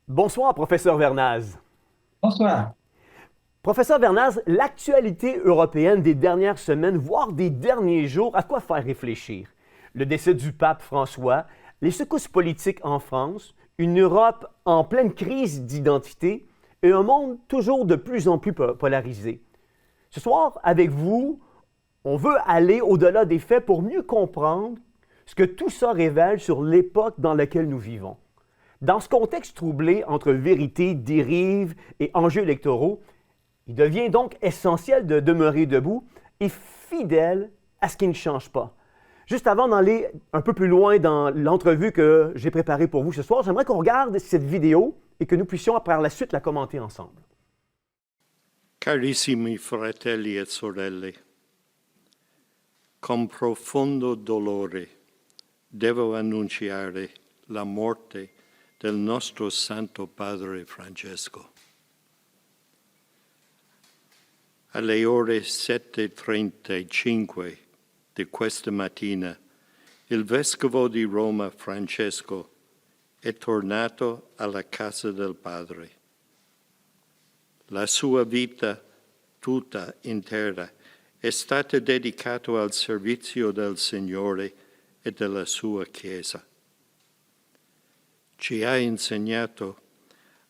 Bonsoir, professeur Vernaz. Bonsoir. Professeur Vernaz, l'actualité européenne des dernières semaines, voire des derniers jours, à quoi faire réfléchir? Le décès du pape François, les secousses politiques en France, une Europe en pleine crise d'identité et un monde toujours de plus en plus polarisé. Ce soir, avec vous, on veut aller au-delà des faits pour mieux comprendre ce que tout ça révèle sur l'époque dans laquelle nous vivons. Dans ce contexte troublé entre vérité, dérive et enjeux électoraux, il devient donc essentiel de demeurer debout et fidèle à ce qui ne change pas. Juste avant d'aller un peu plus loin dans l'entrevue que j'ai préparée pour vous ce soir, j'aimerais qu'on regarde cette vidéo et que nous puissions par la suite la commenter ensemble. Carissimi fratelli e sorelle, con profondo dolore devo annunciare la morte del nostro Santo Padre Francesco. Alle ore 7:35 di questa mattina, il Vescovo di Roma Francesco è tornato alla casa del Padre. La sua vita tutta intera è stata dedicata al servizio del Signore e della sua Chiesa. Ci ha insegnato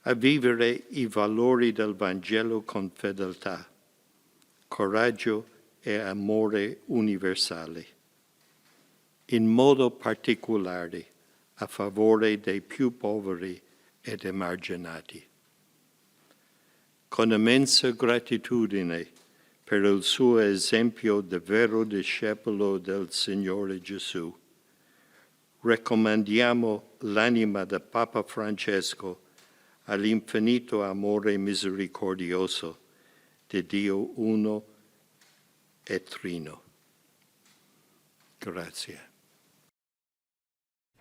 a vivere i valori del Vangelo con fedeltà, coraggio e amore universale, in modo particolare a favore dei più poveri ed emarginati. Con immensa gratitudine per il suo esempio di vero discepolo del Signore Gesù, raccomandiamo l'anima del Papa Francesco all'infinito amore misericordioso di Dio uno e trino. Grazie.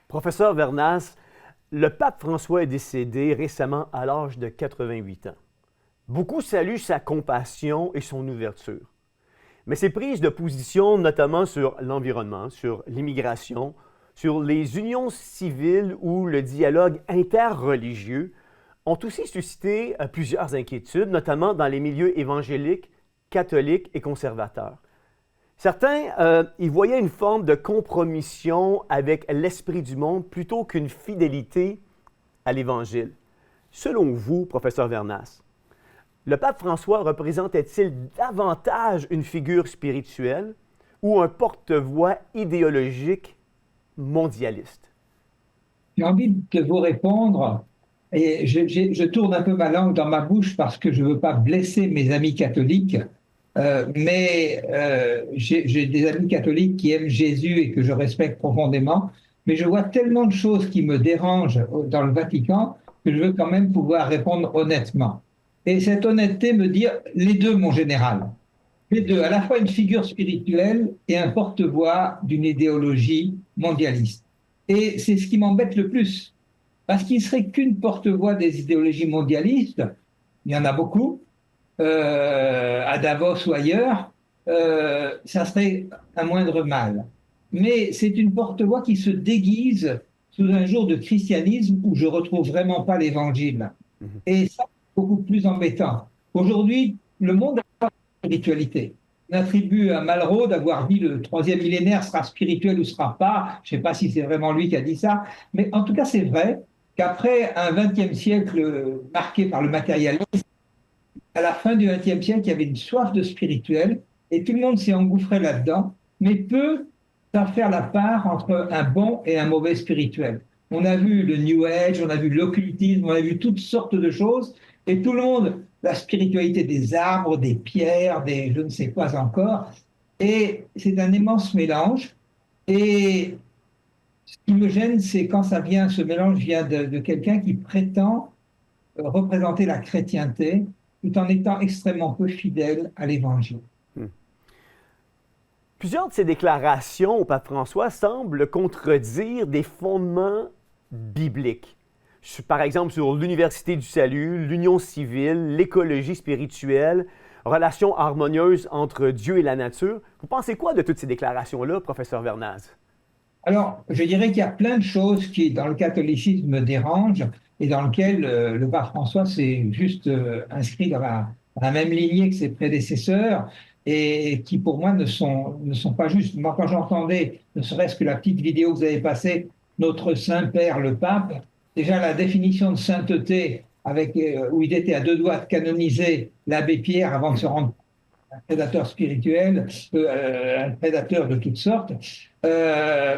Professeur Vernaz, le pape François est décédé récemment à l'âge de 88 ans. Beaucoup saluent sa compassion et son ouverture. Mais ses prises de position, notamment sur l'environnement, sur l'immigration, sur les unions civiles ou le dialogue interreligieux, ont aussi suscité plusieurs inquiétudes, notamment dans les milieux évangéliques, catholiques et conservateurs. Certains y voyaient une forme de compromission avec l'esprit du monde plutôt qu'une fidélité à l'Évangile. Selon vous, professeur Vernaz, le pape François représentait-il davantage une figure spirituelle ou un porte-voix idéologique mondialiste? J'ai envie de vous répondre, et je tourne un peu ma langue dans ma bouche parce que je ne veux pas blesser mes amis catholiques, mais j'ai des amis catholiques qui aiment Jésus et que je respecte profondément, mais je vois tellement de choses qui me dérangent dans le Vatican que je veux quand même pouvoir répondre honnêtement. Et cette honnêteté me dit les deux, mon général. Les deux, à la fois une figure spirituelle et un porte-voix d'une idéologie mondialiste. Et c'est ce qui m'embête le plus, parce qu'il ne serait qu'une porte-voix des idéologies mondialistes, il y en a beaucoup, à Davos ou ailleurs, ça serait un moindre mal. Mais c'est une porte-voix qui se déguise sous un jour de christianisme où je ne retrouve vraiment pas l'évangile. Et ça, c'est beaucoup plus embêtant. Aujourd'hui, le monde n'a pas de spiritualité. On attribue à Malraux d'avoir dit le troisième millénaire sera spirituel ou sera pas. Je ne sais pas si c'est vraiment lui qui a dit ça. Mais en tout cas, c'est vrai qu'après un XXe siècle marqué par le matérialisme, à la fin du XXe siècle, il y avait une soif de spirituel et tout le monde s'est engouffré là-dedans, mais peu savent faire la part entre un bon et un mauvais spirituel. On a vu le New Age, on a vu l'occultisme, on a vu toutes sortes de choses et tout le monde, la spiritualité des arbres, des pierres, des je ne sais quoi encore. Et c'est un immense mélange. Et ce qui me gêne, c'est quand ce mélange vient de quelqu'un qui prétend représenter la chrétienté tout en étant extrêmement peu fidèle à l'Évangile. Plusieurs de ces déclarations au pape François semblent contredire des fondements bibliques. Par exemple, sur l'université du salut, l'union civile, l'écologie spirituelle, relation harmonieuse entre Dieu et la nature. Vous pensez quoi de toutes ces déclarations-là, professeur Vernaz? Alors, je dirais qu'il y a plein de choses qui, dans le catholicisme, me dérangent. et dans lequel le pape François s'est juste inscrit dans la même lignée que ses prédécesseurs et qui pour moi ne sont pas justes. Moi, quand j'entendais, ne serait-ce que la petite vidéo que vous avez passée, notre Saint-Père le pape, déjà la définition de sainteté où il était à deux doigts de canoniser l'abbé Pierre avant de se rendre un prédateur spirituel, un prédateur de toutes sortes,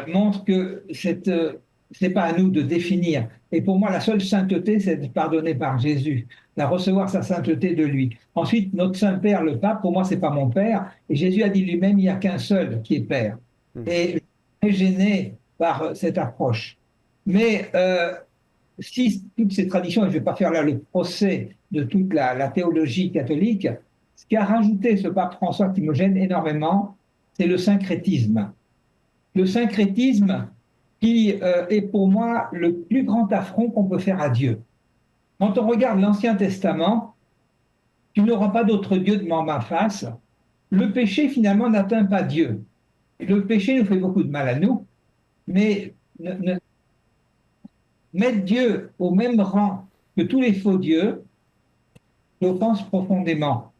montre que c'est pas à nous de définir. Et pour moi, la seule sainteté, c'est d'être pardonné par Jésus, de recevoir sa sainteté de lui. Ensuite, notre Saint-Père, le pape, pour moi, c'est pas mon père. Et Jésus a dit lui-même, il n'y a qu'un seul qui est père. Et je suis gêné par cette approche. Mais si toutes ces traditions, et je ne vais pas faire là le procès de toute la théologie catholique, ce qu'a rajouté ce pape François qui me gêne énormément, c'est le syncrétisme. Le syncrétisme qui est pour moi le plus grand affront qu'on peut faire à Dieu. Quand on regarde l'Ancien Testament, tu n'auras pas d'autre Dieu devant ma face. Le péché finalement n'atteint pas Dieu. Le péché nous fait beaucoup de mal à nous, mais mettre Dieu au même rang que tous les faux dieux, l'offense profondément.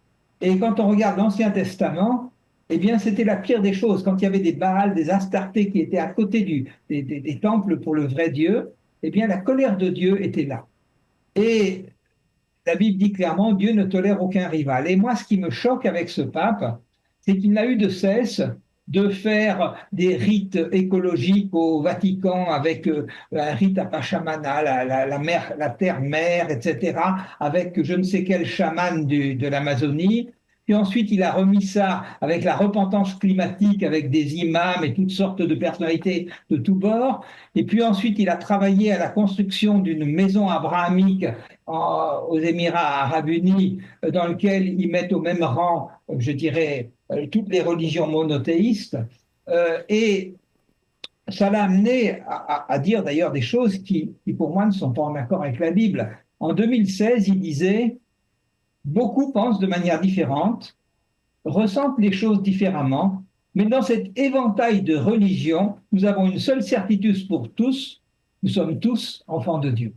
Et quand on regarde l'Ancien Testament, eh bien, c'était la pire des choses. Quand il y avait des Baals, des Astartés qui étaient à côté des temples pour le vrai Dieu, eh bien, la colère de Dieu était là. Et la Bible dit clairement, Dieu ne tolère aucun rival. Et moi, ce qui me choque avec ce pape, c'est qu'il n'a eu de cesse de faire des rites écologiques au Vatican avec un rite à Pachamama, la terre-mère, etc., avec je ne sais quel chaman de l'Amazonie. Puis ensuite, il a remis ça avec la repentance climatique, avec des imams et toutes sortes de personnalités de tous bords. Et puis ensuite, il a travaillé à la construction d'une maison abrahamique aux Émirats arabes unis, dans lequel ils mettent au même rang, je dirais, toutes les religions monothéistes. Et ça l'a amené à dire d'ailleurs des choses qui, pour moi, ne sont pas en accord avec la Bible. En 2016, il disait « Beaucoup pensent de manière différente, ressentent les choses différemment, mais dans cet éventail de religions, nous avons une seule certitude pour tous, nous sommes tous enfants de Dieu. »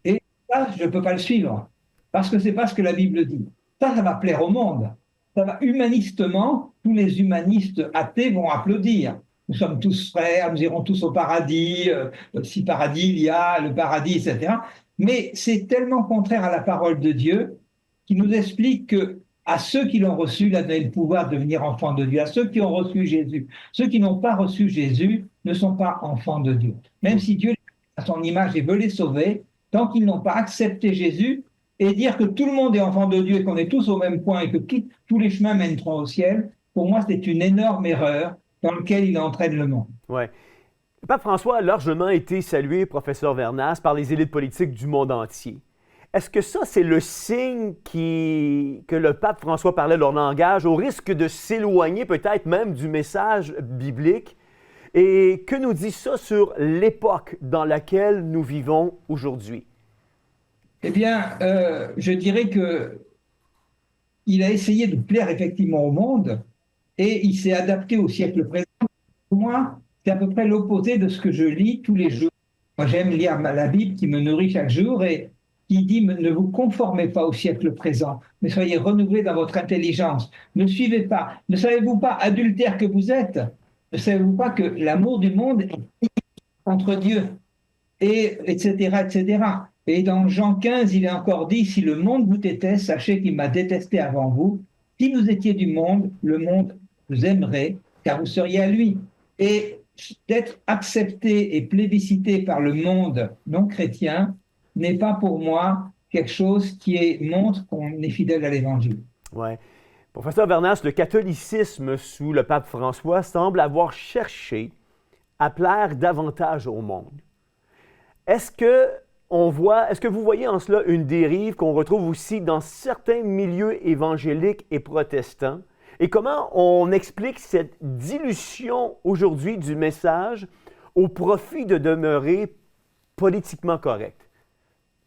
Et ça, je ne peux pas le suivre, parce que ce n'est pas ce que la Bible dit. Ça va plaire au monde. Ça va humanistement, tous les humanistes athées vont applaudir. Nous sommes tous frères, nous irons tous au paradis, si paradis il y a, le paradis, etc. Mais c'est tellement contraire à la parole de Dieu qui nous explique que à ceux qui l'ont reçu, il a donné le pouvoir de devenir enfants de Dieu. À ceux qui ont reçu Jésus. Ceux qui n'ont pas reçu Jésus ne sont pas enfants de Dieu. Même si Dieu a son image et veut les sauver, tant qu'ils n'ont pas accepté Jésus, et dire que tout le monde est enfant de Dieu et qu'on est tous au même point et que tous les chemins mèneront au ciel, pour moi, c'est une énorme erreur dans laquelle il entraîne le monde. Ouais. Le pape François a largement été salué, professeur Vernas, par les élites politiques du monde entier. Est-ce que ça, c'est le signe que le pape François parlait leur langage, au risque de s'éloigner peut-être même du message biblique? Et que nous dit ça sur l'époque dans laquelle nous vivons aujourd'hui? Eh bien, je dirais qu'il a essayé de plaire effectivement au monde et il s'est adapté au siècle présent. Pour moi, c'est à peu près l'opposé de ce que je lis tous les jours. Moi, j'aime lire la Bible qui me nourrit chaque jour et qui dit « Ne vous conformez pas au siècle présent, mais soyez renouvelés dans votre intelligence. Ne suivez pas. Ne savez-vous pas, adultère que vous êtes, ne savez-vous pas que l'amour du monde est contre Dieu ?» et etc., etc. Et dans Jean 15, il est encore dit, si le monde vous déteste, sachez qu'il m'a détesté avant vous. Si vous étiez du monde, le monde vous aimerait, car vous seriez à lui. Et d'être accepté et plébiscité par le monde non chrétien n'est pas pour moi quelque chose qui montre qu'on est fidèle à l'Évangile. Ouais. Professeur Vernas, le catholicisme sous le pape François semble avoir cherché à plaire davantage au monde. Est-ce que vous voyez en cela une dérive qu'on retrouve aussi dans certains milieux évangéliques et protestants? Et comment on explique cette dilution aujourd'hui du message au profit de demeurer politiquement correct?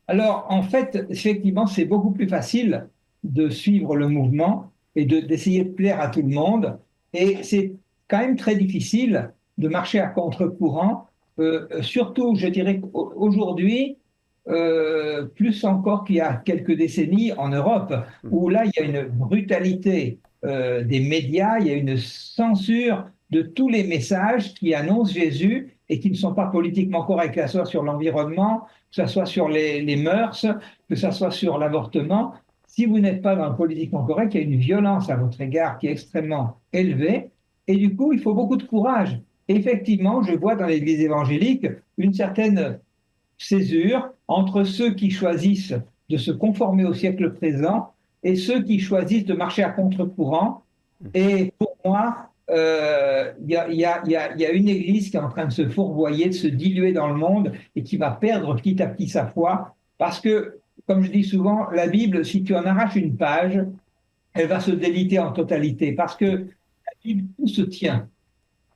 Alors, en fait, effectivement, c'est beaucoup plus facile de suivre le mouvement et d'essayer de plaire à tout le monde. Et c'est quand même très difficile de marcher à contre-courant. Surtout, je dirais qu'aujourd'hui, plus encore qu'il y a quelques décennies en Europe, où là, il y a une brutalité des médias, il y a une censure de tous les messages qui annoncent Jésus et qui ne sont pas politiquement corrects, que ce soit sur l'environnement, que ce soit sur les mœurs, que ce soit sur l'avortement. Si vous n'êtes pas dans le politiquement correct, il y a une violence à votre égard qui est extrêmement élevée. Et du coup, il faut beaucoup de courage. Effectivement, je vois dans l'Église évangélique une certaine césure entre ceux qui choisissent de se conformer au siècle présent et ceux qui choisissent de marcher à contre-courant. Et pour moi, il y a une Église qui est en train de se fourvoyer, de se diluer dans le monde et qui va perdre petit à petit sa foi. Parce que, comme je dis souvent, la Bible, si tu en arraches une page, elle va se déliter en totalité. Parce que la Bible, tout se tient.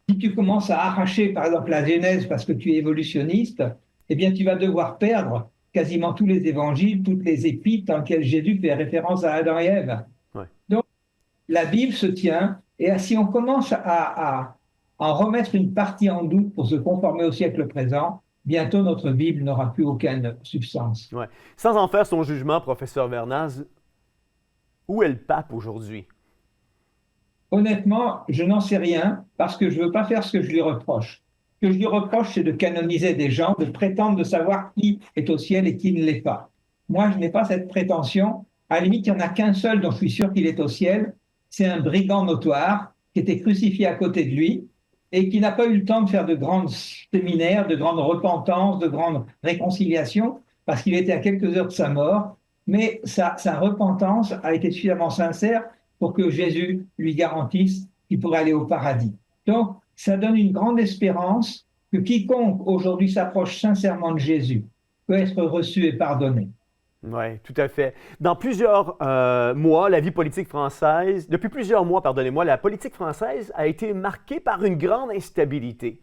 Si tu commences à arracher, par exemple, la Genèse parce que tu es évolutionniste, eh bien, tu vas devoir perdre quasiment tous les évangiles, toutes les épîtres dans lesquelles Jésus fait référence à Adam et Ève. Ouais. Donc, la Bible se tient, et si on commence à en remettre une partie en doute pour se conformer au siècle présent, bientôt notre Bible n'aura plus aucune substance. Ouais. Sans en faire son jugement, professeur Vernaz, où est le pape aujourd'hui? Honnêtement, je n'en sais rien parce que je ne veux pas faire ce que je lui reproche. Ce que je lui reproche, c'est de canoniser des gens, de prétendre de savoir qui est au ciel et qui ne l'est pas. Moi, je n'ai pas cette prétention. À la limite, il n'y en a qu'un seul dont je suis sûr qu'il est au ciel. C'est un brigand notoire qui était crucifié à côté de lui et qui n'a pas eu le temps de faire de grands séminaires, de grandes repentances, de grandes réconciliations, parce qu'il était à quelques heures de sa mort. Mais sa repentance a été suffisamment sincère pour que Jésus lui garantisse qu'il pourrait aller au paradis. Donc, ça donne une grande espérance que quiconque aujourd'hui s'approche sincèrement de Jésus peut être reçu et pardonné. Oui, tout à fait. Dans plusieurs mois, la vie politique française, depuis plusieurs mois, pardonnez-moi, la politique française a été marquée par une grande instabilité.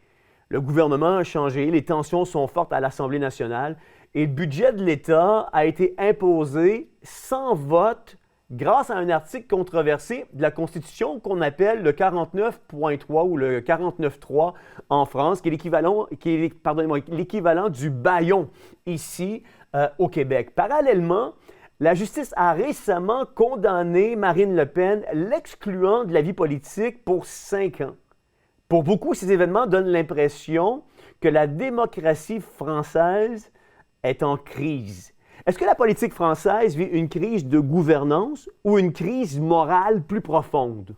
Le gouvernement a changé, les tensions sont fortes à l'Assemblée nationale et le budget de l'État a été imposé sans vote grâce à un article controversé de la Constitution qu'on appelle le 49.3 ou le 49.3 en France, qui est l'équivalent du bâillon ici au Québec. Parallèlement, la justice a récemment condamné Marine Le Pen, l'excluant de la vie politique pour 5 ans. Pour beaucoup, ces événements donnent l'impression que la démocratie française est en crise. Est-ce que la politique française vit une crise de gouvernance ou une crise morale plus profonde?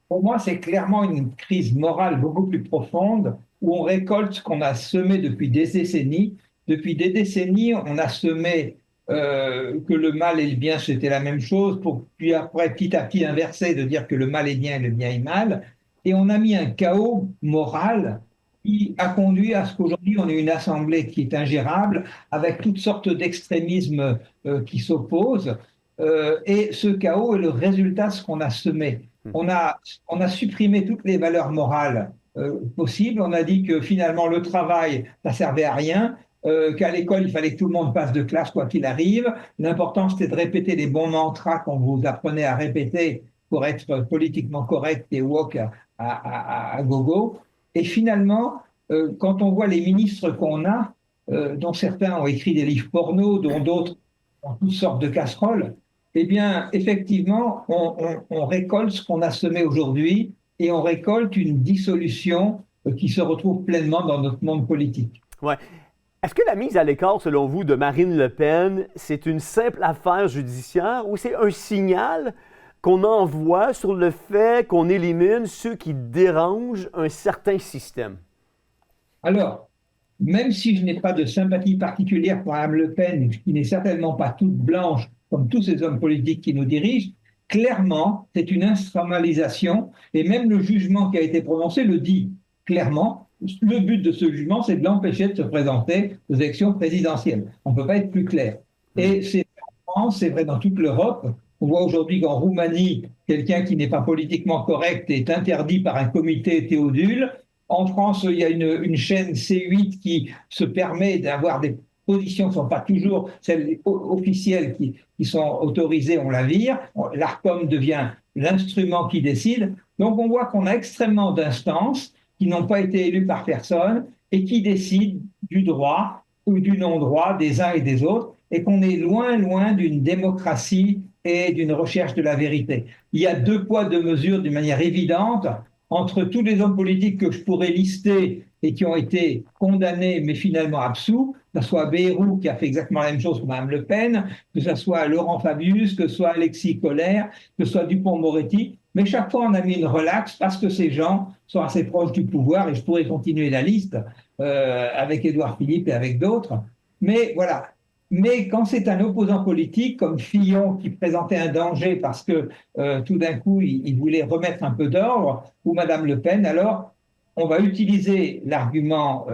Pour moi, c'est clairement une crise morale beaucoup plus profonde où on récolte ce qu'on a semé depuis des décennies. Depuis des décennies, on a semé que le mal et le bien, c'était la même chose, pour puis après, petit à petit, inverser, de dire que le mal est bien et le bien est mal. Et on a mis un chaos moral qui a conduit à ce qu'aujourd'hui, on ait une assemblée qui est ingérable, avec toutes sortes d'extrémismes qui s'opposent. Et ce chaos est le résultat de ce qu'on a semé. On a supprimé toutes les valeurs morales possibles. On a dit que finalement, le travail, ça servait à rien. Qu'à l'école, il fallait que tout le monde passe de classe quoi qu'il arrive. L'important, c'était de répéter les bons mantras qu'on vous apprenait à répéter pour être politiquement correct et woke à gogo. Et finalement, quand on voit les ministres qu'on a, dont certains ont écrit des livres porno, dont d'autres ont toutes sortes de casseroles, eh bien, effectivement, on récolte ce qu'on a semé aujourd'hui et on récolte une dissolution qui se retrouve pleinement dans notre monde politique. Ouais. Est-ce que la mise à l'écart, selon vous, de Marine Le Pen, c'est une simple affaire judiciaire ou c'est un signal qu'on envoie sur le fait qu'on élimine ceux qui dérangent un certain système? Alors, même si je n'ai pas de sympathie particulière pour Mme Le Pen, qui n'est certainement pas toute blanche comme tous ces hommes politiques qui nous dirigent, clairement, c'est une instrumentalisation et même le jugement qui a été prononcé le dit clairement. Le but de ce jugement, c'est de l'empêcher de se présenter aux élections présidentielles. On ne peut pas être plus clair. Et c'est en France, c'est vrai dans toute l'Europe. On voit aujourd'hui qu'en Roumanie, quelqu'un qui n'est pas politiquement correct est interdit par un comité Théodule. En France, il y a une chaîne C8 qui se permet d'avoir des positions qui ne sont pas toujours celles officielles qui sont autorisées, on la vire. L'ARCOM devient l'instrument qui décide. Donc on voit qu'on a extrêmement d'instances qui n'ont pas été élues par personne et qui décident du droit ou du non-droit des uns et des autres, et qu'on est loin, loin d'une démocratie et d'une recherche de la vérité. Il y a deux poids, deux mesures d'une manière évidente entre tous les hommes politiques que je pourrais lister et qui ont été condamnés mais finalement absous, que ce soit Bayrou qui a fait exactement la même chose que Mme Le Pen, que ce soit Laurent Fabius, que ce soit Alexis Collère, que ce soit Dupond-Moretti, mais chaque fois on a mis une relaxe parce que ces gens sont assez proches du pouvoir et je pourrais continuer la liste avec Édouard Philippe et avec d'autres. Mais voilà. Mais quand c'est un opposant politique comme Fillon qui présentait un danger parce que tout d'un coup il voulait remettre un peu d'ordre, ou Madame Le Pen, alors on va utiliser l'argument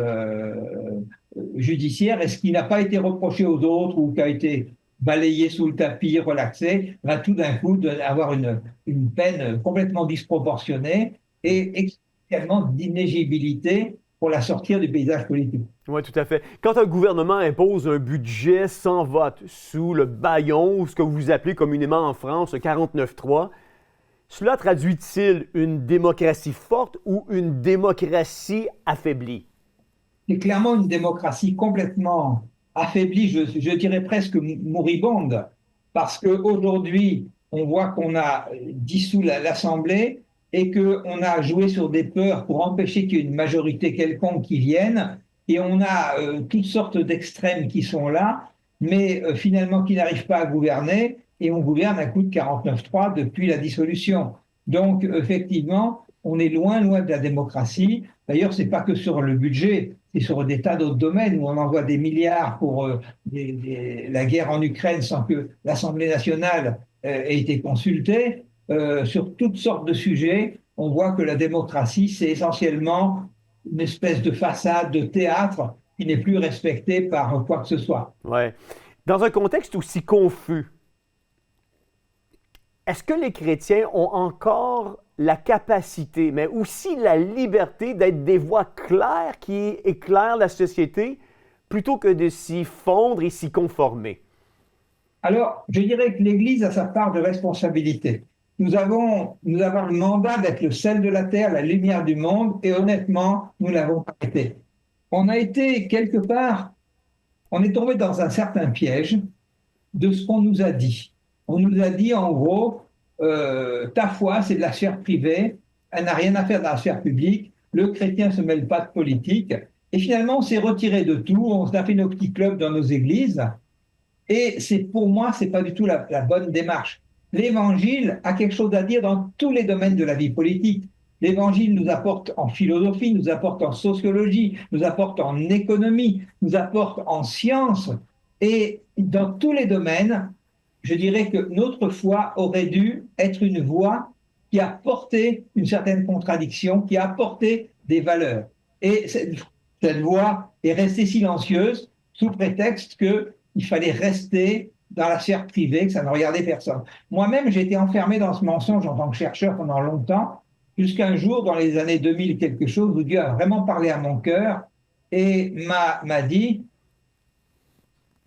judiciaire et ce qui n'a pas été reproché aux autres ou qui a été balayé sous le tapis, relaxé, va tout d'un coup avoir une peine complètement disproportionnée et extrêmement d'inéligibilité pour la sortir du paysage politique. Oui, tout à fait. Quand un gouvernement impose un budget sans vote sous le bâillon, ou ce que vous appelez communément en France le 49-3, cela traduit-il une démocratie forte ou une démocratie affaiblie? C'est clairement une démocratie complètement affaiblie, je dirais presque moribonde, parce qu'aujourd'hui, on voit qu'on a dissous l'Assemblée et qu'on a joué sur des peurs pour empêcher qu'il y ait une majorité quelconque qui vienne, et on a toutes sortes d'extrêmes qui sont là, mais finalement qui n'arrivent pas à gouverner, et on gouverne à coup de 49-3 depuis la dissolution. Donc, effectivement, on est loin, loin de la démocratie. D'ailleurs, ce n'est pas que sur le budget, c'est sur des tas d'autres domaines où on envoie des milliards pour la guerre en Ukraine sans que l'Assemblée nationale ait été consultée. Sur toutes sortes de sujets, on voit que la démocratie, c'est essentiellement une espèce de façade, de théâtre qui n'est plus respectée par quoi que ce soit. Ouais. Dans un contexte aussi confus, est-ce que les chrétiens ont encore la capacité, mais aussi la liberté d'être des voix claires qui éclairent la société plutôt que de s'y fondre et s'y conformer? Alors, je dirais que l'Église a sa part de responsabilité. Nous avons le mandat d'être le sel de la terre, la lumière du monde, et honnêtement, nous l'avons pas été. On a été quelque part, on est tombé dans un certain piège de ce qu'on nous a dit. On nous a dit en gros, ta foi, c'est de la sphère privée, elle n'a rien à faire dans la sphère publique, le chrétien ne se mêle pas de politique. Et finalement, on s'est retiré de tout, on a fait nos petits clubs dans nos églises. Et pour moi, ce n'est pas du tout la bonne démarche. L'Évangile a quelque chose à dire dans tous les domaines de la vie politique. L'Évangile nous apporte en philosophie, nous apporte en sociologie, nous apporte en économie, nous apporte en sciences. Et dans tous les domaines, je dirais que notre foi aurait dû être une voix qui a porté une certaine contradiction, qui a porté des valeurs. Et cette voix est restée silencieuse sous prétexte qu'il fallait rester dans la sphère privée, que ça ne regardait personne. Moi-même, j'ai été enfermé dans ce mensonge en tant que chercheur pendant longtemps, jusqu'à un jour, dans les années 2000 quelque chose, où Dieu a vraiment parlé à mon cœur et m'a dit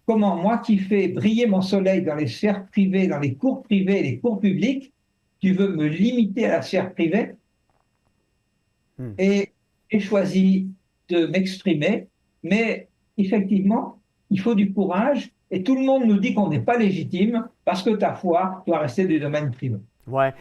comment moi qui fais briller mon soleil dans les sphères privées, dans les cours privés et les cours publics, tu veux me limiter à la sphère privée? Et j'ai choisi de m'exprimer, mais effectivement, il faut du courage et tout le monde nous dit qu'on n'est pas légitime parce que ta foi doit rester du domaine privé. Ouais.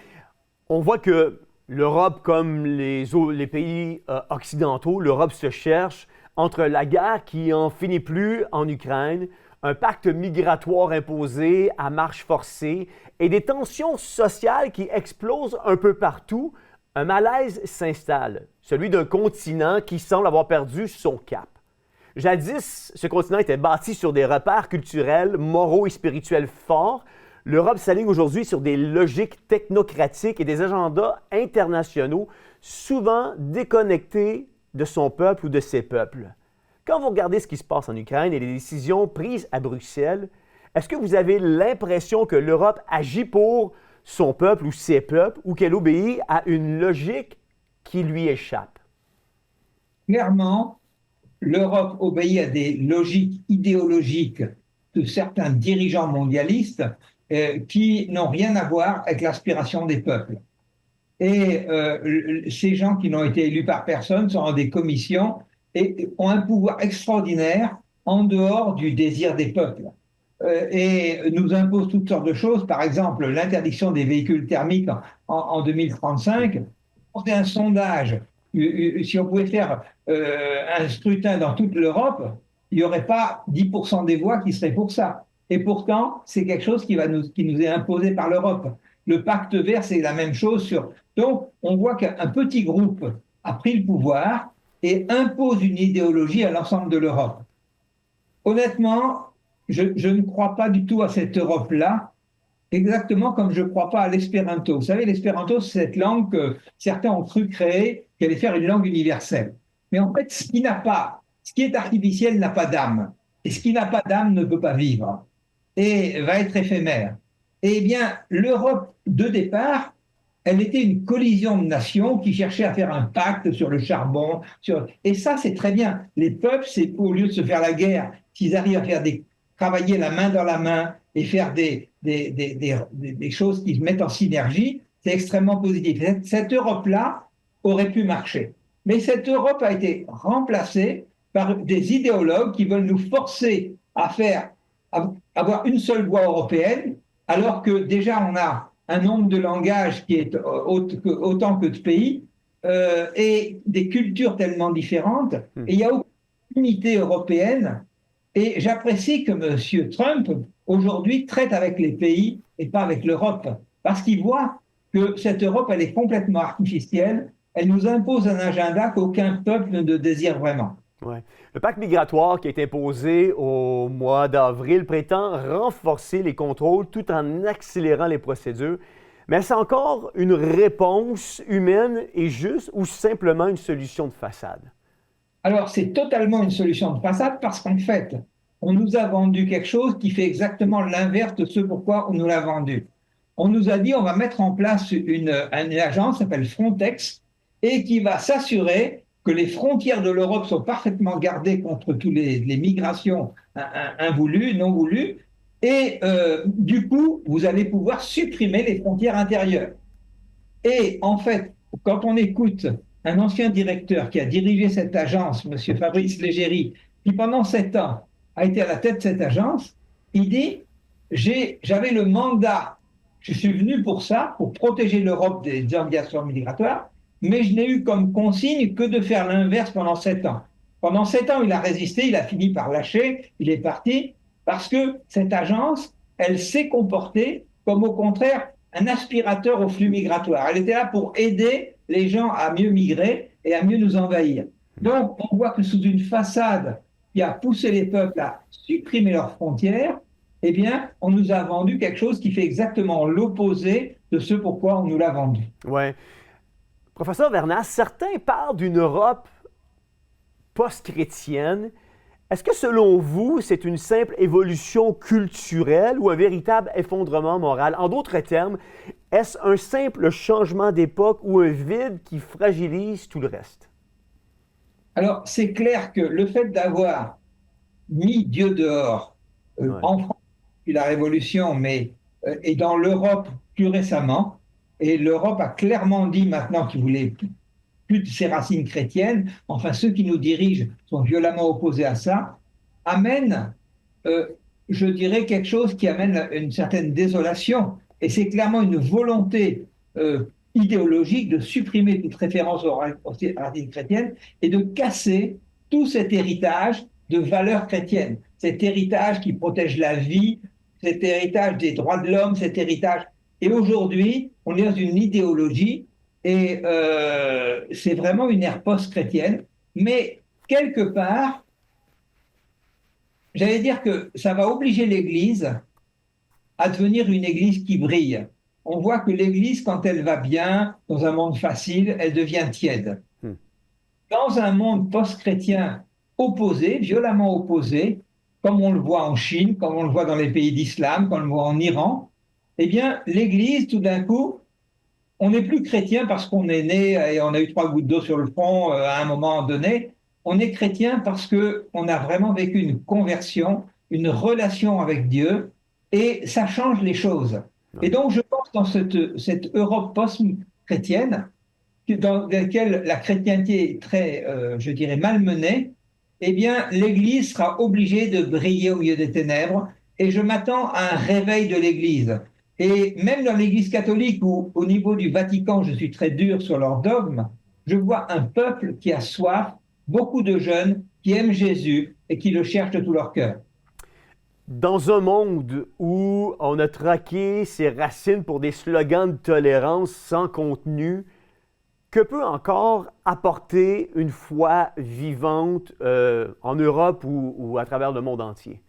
On voit que l'Europe, comme les pays occidentaux, l'Europe se cherche entre la guerre qui en finit plus en Ukraine, un pacte migratoire imposé à marche forcée et des tensions sociales qui explosent un peu partout. Un malaise s'installe, celui d'un continent qui semble avoir perdu son cap. Jadis, ce continent était bâti sur des repères culturels, moraux et spirituels forts. L'Europe s'aligne aujourd'hui sur des logiques technocratiques et des agendas internationaux, souvent déconnectés de son peuple ou de ses peuples. Quand vous regardez ce qui se passe en Ukraine et les décisions prises à Bruxelles, est-ce que vous avez l'impression que l'Europe agit pour son peuple ou ses peuples ou qu'elle obéit à une logique qui lui échappe? Clairement, l'Europe obéit à des logiques idéologiques de certains dirigeants mondialistes qui n'ont rien à voir avec l'aspiration des peuples. Et ces gens qui n'ont été élus par personne sont dans des commissions et ont un pouvoir extraordinaire en dehors du désir des peuples et nous impose toutes sortes de choses, par exemple l'interdiction des véhicules thermiques en 2035. On fait un sondage, si on pouvait faire un scrutin dans toute l'Europe, il n'y aurait pas 10% des voix qui seraient pour ça. Et pourtant, c'est quelque chose qui nous est imposé par l'Europe. Le pacte vert, c'est la même chose. Donc, on voit qu'un petit groupe a pris le pouvoir et impose une idéologie à l'ensemble de l'Europe. Honnêtement, je ne crois pas du tout à cette Europe-là, exactement comme je ne crois pas à l'espéranto. Vous savez, l'espéranto, c'est cette langue que certains ont cru créer, qui allait faire une langue universelle. Mais en fait, ce qui est artificiel n'a pas d'âme. Et ce qui n'a pas d'âme ne peut pas vivre et va être éphémère. Eh bien, l'Europe, de départ, elle était une collision de nations qui cherchaient à faire un pacte sur le charbon. Et ça, c'est très bien. Les peuples, c'est au lieu de se faire la guerre, s'ils arrivent à faire travailler la main dans la main et faire des choses qui se mettent en synergie, c'est extrêmement positif. Cette Europe-là aurait pu marcher. Mais cette Europe a été remplacée par des idéologues qui veulent nous forcer à avoir une seule voix européenne, alors que déjà on a un nombre de langages qui est autant que de pays et des cultures tellement différentes. Et il n'y a aucune unité européenne. Et j'apprécie que M. Trump, aujourd'hui, traite avec les pays et pas avec l'Europe, parce qu'il voit que cette Europe, elle est complètement artificielle, elle nous impose un agenda qu'aucun peuple ne désire vraiment. Ouais. Le pacte migratoire qui a été imposé au mois d'avril prétend renforcer les contrôles tout en accélérant les procédures. Mais est-ce encore une réponse humaine et juste ou simplement une solution de façade? Alors, c'est totalement une solution de façade parce qu'en fait, on nous a vendu quelque chose qui fait exactement l'inverse de ce pourquoi on nous l'a vendu. On nous a dit on va mettre en place une agence qui s'appelle Frontex et qui va s'assurer que les frontières de l'Europe sont parfaitement gardées contre toutes les migrations invoulues, non voulues. Et du coup, vous allez pouvoir supprimer les frontières intérieures. Et en fait, quand on écoute un ancien directeur qui a dirigé cette agence, M. Fabrice Légéry, qui pendant 7 ans a été à la tête de cette agence, il dit « J'avais le mandat, je suis venu pour ça, pour protéger l'Europe des obligations migratoires, mais je n'ai eu comme consigne que de faire l'inverse pendant 7 ans. Pendant 7 ans, il a résisté, il a fini par lâcher, il est parti, parce que cette agence, elle s'est comportée comme au contraire un aspirateur au flux migratoire. Elle était là pour aider les gens à mieux migrer et à mieux nous envahir. Donc, on voit que sous une façade qui a poussé les peuples à supprimer leurs frontières, eh bien, on nous a vendu quelque chose qui fait exactement l'opposé de ce pourquoi on nous l'a vendu. Oui. Professeur Vernas, certains parlent d'une Europe post-chrétienne. Est-ce que selon vous, c'est une simple évolution culturelle ou un véritable effondrement moral? En d'autres termes, est-ce un simple changement d'époque ou un vide qui fragilise tout le reste? Alors, c'est clair que le fait d'avoir mis Dieu dehors en France depuis la Révolution, mais et dans l'Europe plus récemment, et l'Europe a clairement dit maintenant qu'il voulait plus de ses racines chrétiennes, enfin ceux qui nous dirigent sont violemment opposés à ça, amène, je dirais, quelque chose qui amène une certaine désolation. Et c'est clairement une volonté idéologique de supprimer toute référence aux racines chrétiennes et de casser tout cet héritage de valeurs chrétiennes, cet héritage qui protège la vie, cet héritage des droits de l'homme, cet héritage. Et aujourd'hui, on est dans une idéologie et c'est vraiment une ère post-chrétienne, mais quelque part, j'allais dire que ça va obliger l'Église à devenir une Église qui brille. On voit que l'Église, quand elle va bien, dans un monde facile, elle devient tiède. Dans un monde post-chrétien opposé, violemment opposé, comme on le voit en Chine, comme on le voit dans les pays d'islam, comme on le voit en Iran, eh bien, l'Église, tout d'un coup, on n'est plus chrétien parce qu'on est né et on a eu 3 gouttes d'eau sur le front à un moment donné. On est chrétien parce qu'on a vraiment vécu une conversion, une relation avec Dieu, et ça change les choses. Et donc, je pense dans cette Europe post-chrétienne, dans laquelle la chrétienté est très, je dirais, malmenée, eh bien, l'Église sera obligée de briller au milieu des ténèbres et je m'attends à un réveil de l'Église. Et même dans l'Église catholique, où au niveau du Vatican, je suis très dur sur leurs dogmes, je vois un peuple qui a soif, beaucoup de jeunes qui aiment Jésus et qui le cherchent de tout leur cœur. Dans un monde où on a traqué ses racines pour des slogans de tolérance sans contenu, que peut encore apporter une foi vivante en Europe ou à travers le monde entier?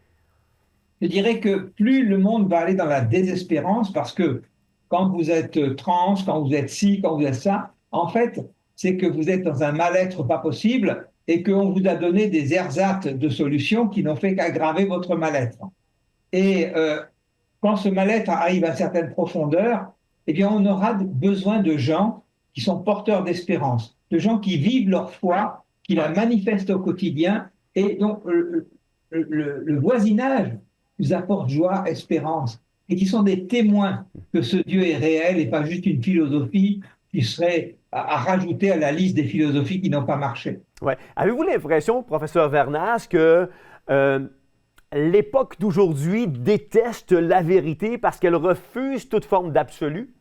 Je dirais que plus le monde va aller dans la désespérance, parce que quand vous êtes trans, quand vous êtes ci, quand vous êtes ça, en fait, c'est que vous êtes dans un mal-être pas possible et qu'on vous a donné des ersatz de solutions qui n'ont fait qu'aggraver votre mal-être. Et quand ce mal-être arrive à certaines profondeurs, eh bien, on aura besoin de gens qui sont porteurs d'espérance, de gens qui vivent leur foi, qui la manifestent au quotidien. Et donc, le voisinage nous apporte joie, espérance, et qui sont des témoins que ce Dieu est réel et pas juste une philosophie qui serait à rajouter à la liste des philosophies qui n'ont pas marché. Ouais. Avez-vous l'impression, professeur Vernas, que l'époque d'aujourd'hui déteste la vérité parce qu'elle refuse toute forme d'absolu?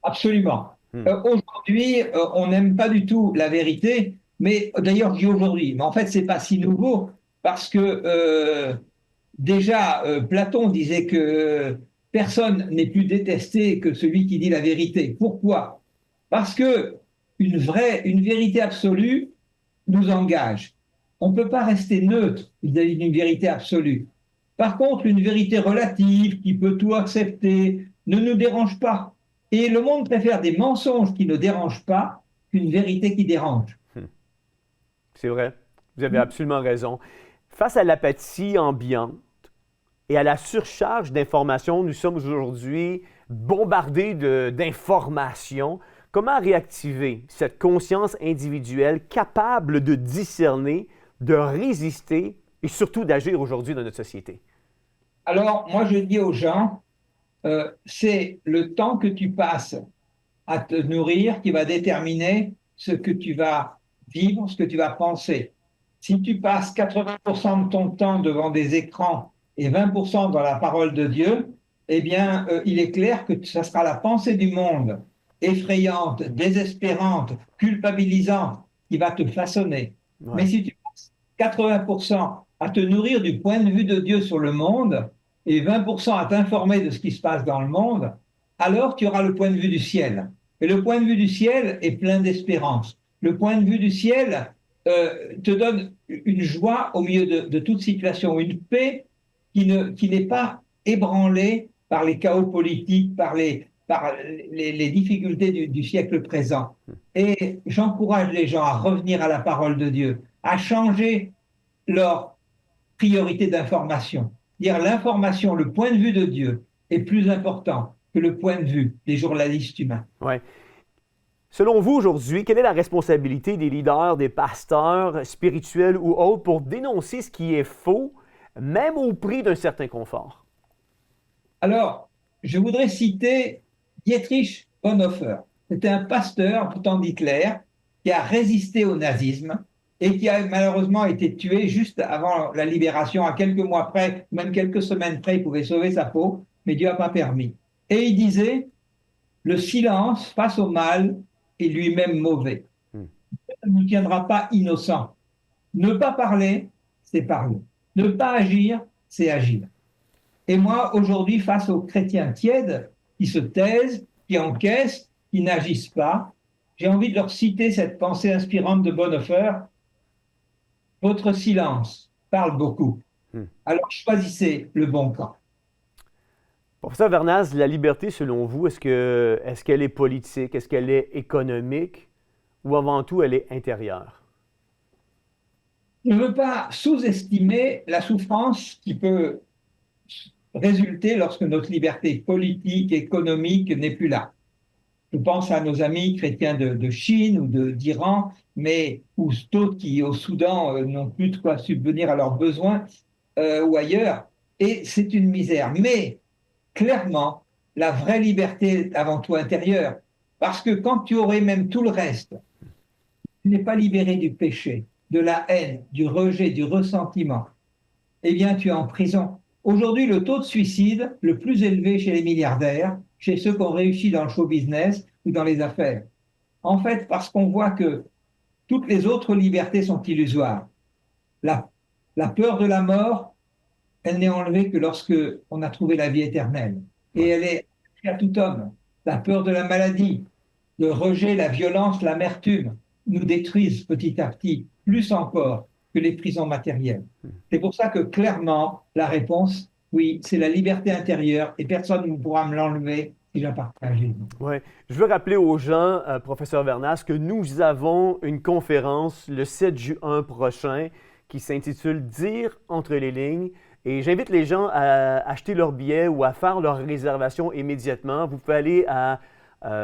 Absolument. Aujourd'hui, on n'aime pas du tout la vérité, mais d'ailleurs, je dis aujourd'hui, mais en fait, c'est pas si nouveau parce que déjà, Platon disait que personne n'est plus détesté que celui qui dit la vérité. Pourquoi? Parce que une vérité absolue nous engage. On ne peut pas rester neutre vis-à-vis d'une vérité absolue. Par contre, une vérité relative qui peut tout accepter ne nous dérange pas. Et le monde préfère des mensonges qui ne dérangent pas qu'une vérité qui dérange. C'est vrai. Vous avez absolument raison. Face à l'apathie ambiante et à la surcharge d'informations, nous sommes aujourd'hui bombardés d'informations. Comment réactiver cette conscience individuelle capable de discerner, de résister et surtout d'agir aujourd'hui dans notre société? Alors, moi, je dis aux gens, c'est le temps que tu passes à te nourrir qui va déterminer ce que tu vas vivre, ce que tu vas penser. Si tu passes 80% de ton temps devant des écrans et 20% dans la parole de Dieu, eh bien, il est clair que ça sera la pensée du monde, effrayante, désespérante, culpabilisante, qui va te façonner. Ouais. Mais si tu passes 80% à te nourrir du point de vue de Dieu sur le monde et 20% à t'informer de ce qui se passe dans le monde, alors tu auras le point de vue du ciel. Et le point de vue du ciel est plein d'espérance. Le point de vue du ciel te donne une joie au milieu de toute situation, une paix qui n'est pas ébranlée par les chaos politiques, par les difficultés du siècle présent. Et j'encourage les gens à revenir à la parole de Dieu, à changer leur priorité d'information. Dire l'information, le point de vue de Dieu est plus important que le point de vue des journalistes humains. Ouais. Selon vous, aujourd'hui, quelle est la responsabilité des leaders, des pasteurs spirituels ou autres pour dénoncer ce qui est faux, même au prix d'un certain confort? Alors, je voudrais citer Dietrich Bonhoeffer. C'était un pasteur du temps d'Hitler qui a résisté au nazisme et qui a malheureusement été tué juste avant la libération, à quelques mois près, même quelques semaines près, il pouvait sauver sa peau, mais Dieu n'a pas permis. Et il disait, le silence face au mal est lui-même mauvais. Ça ne nous tiendra pas innocents. Ne pas parler, c'est parler. Ne pas agir, c'est agir. Et moi, aujourd'hui, face aux chrétiens tièdes, qui se taisent, qui encaissent, qui n'agissent pas, j'ai envie de leur citer cette pensée inspirante de Bonhoeffer. Votre silence parle beaucoup. Alors choisissez le bon camp. Professeur Vernas, la liberté, selon vous, est-ce qu'elle est politique, est-ce qu'elle est économique ou avant tout, elle est intérieure? Je ne veux pas sous-estimer la souffrance qui peut résulter lorsque notre liberté politique, économique n'est plus là. Je pense à nos amis chrétiens de Chine ou d'Iran, mais ou d'autres qui au Soudan n'ont plus de quoi subvenir à leurs besoins ou ailleurs. Et c'est une misère. Mais clairement, la vraie liberté est avant tout intérieure. Parce que quand tu aurais même tout le reste, tu n'es pas libéré du péché. de la haine, du rejet, du ressentiment, eh bien, tu es en prison. Aujourd'hui, le taux de suicide le plus élevé chez les milliardaires, chez ceux qui ont réussi dans le show business ou dans les affaires. En fait, parce qu'on voit que toutes les autres libertés sont illusoires. La peur de la mort, elle n'est enlevée que lorsque on a trouvé la vie éternelle. Et elle est à tout homme. La peur de la maladie, le rejet, la violence, l'amertume nous détruisent petit à petit, plus encore que les prisons matérielles. C'est pour ça que clairement, la réponse, oui, c'est la liberté intérieure et personne ne pourra me l'enlever si je la partage. Oui. Je veux rappeler aux gens, professeur Vernas, que nous avons une conférence le 7 juin prochain qui s'intitule « Dire entre les lignes ». Et j'invite les gens à acheter leur billet ou à faire leur réservation immédiatement. Vous pouvez aller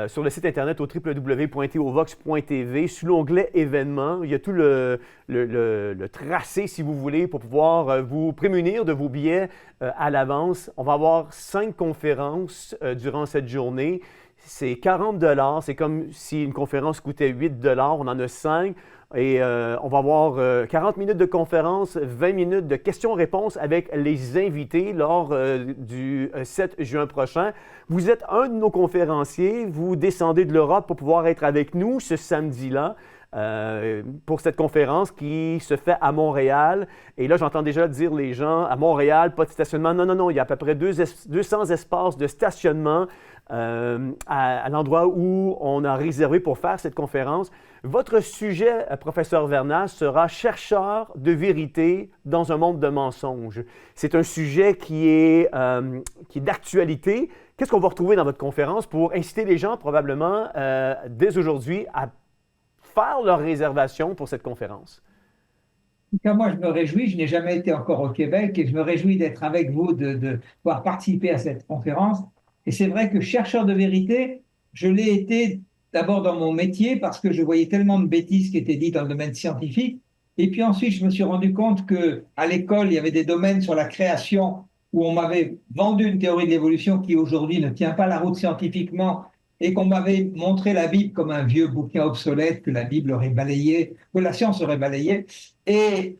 sur le site Internet au www.tovox.tv. Sous l'onglet « Événements », il y a tout le tracé, si vous voulez, pour pouvoir vous prémunir de vos billets à l'avance. On va avoir 5 conférences durant cette journée. C'est 40 $. C'est comme si une conférence coûtait 8 $. On en a 5. Et on va avoir 40 minutes de conférence, 20 minutes de questions-réponses avec les invités lors du 7 juin prochain. Vous êtes un de nos conférenciers, vous descendez de l'Europe pour pouvoir être avec nous ce samedi-là pour cette conférence qui se fait à Montréal. Et là, j'entends déjà dire les gens, à Montréal, pas de stationnement. Non, non, non, il y a à peu près 200 espaces de stationnement à l'endroit où on a réservé pour faire cette conférence. Votre sujet, professeur Vernas, sera « Chercheur de vérité dans un monde de mensonges ». C'est un sujet qui est d'actualité. Qu'est-ce qu'on va retrouver dans votre conférence pour inciter les gens, probablement, dès aujourd'hui, à faire leur réservation pour cette conférence? Moi, je me réjouis, je n'ai jamais été encore au Québec et je me réjouis d'être avec vous, de pouvoir participer à cette conférence. Et c'est vrai que chercheur de vérité, je l'ai été d'abord dans mon métier parce que je voyais tellement de bêtises qui étaient dites dans le domaine scientifique. Et puis ensuite, je me suis rendu compte qu'à l'école, il y avait des domaines sur la création où on m'avait vendu une théorie de l'évolution qui aujourd'hui ne tient pas la route scientifiquement et qu'on m'avait montré la Bible comme un vieux bouquin obsolète que la Bible aurait balayé, que la science aurait balayé. Et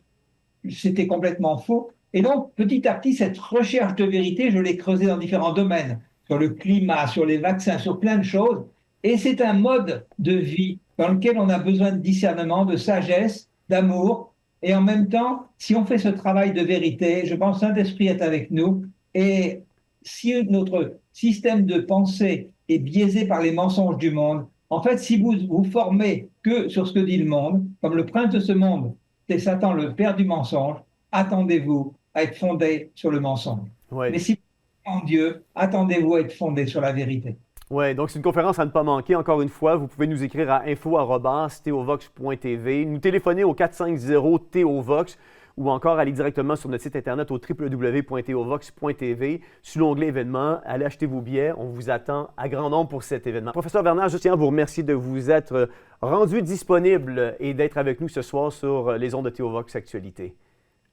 c'était complètement faux. Et donc, petit à petit, cette recherche de vérité, je l'ai creusée dans différents domaines, sur le climat, sur les vaccins, sur plein de choses. Et c'est un mode de vie dans lequel on a besoin de discernement, de sagesse, d'amour. Et en même temps, si on fait ce travail de vérité, je pense que Saint-Esprit est avec nous. Et si notre système de pensée est biaisé par les mensonges du monde, en fait, si vous vous formez que sur ce que dit le monde, comme le prince de ce monde, c'est Satan, le père du mensonge, attendez-vous à être fondé sur le mensonge. Ouais. Mais si vous croyez en Dieu, attendez-vous à être fondé sur la vérité. Oui, donc c'est une conférence à ne pas manquer. Encore une fois, vous pouvez nous écrire à info@tovox.tv, nous téléphoner au 450-TOVOX ou encore aller directement sur notre site Internet au www.tovox.tv. Sous l'onglet événements, allez acheter vos billets. On vous attend à grand nombre pour cet événement. Professeur Vernas, je tiens à vous remercier de vous être rendu disponible et d'être avec nous ce soir sur les ondes de Théovox Actualité.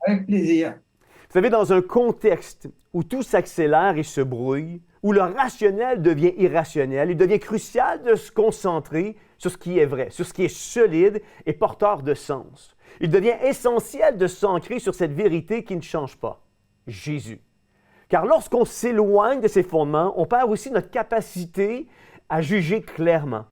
Avec plaisir. Vous savez, dans un contexte où tout s'accélère et se brouille, où le rationnel devient irrationnel, il devient crucial de se concentrer sur ce qui est vrai, sur ce qui est solide et porteur de sens. Il devient essentiel de s'ancrer sur cette vérité qui ne change pas, Jésus. Car lorsqu'on s'éloigne de ses fondements, on perd aussi notre capacité à juger clairement.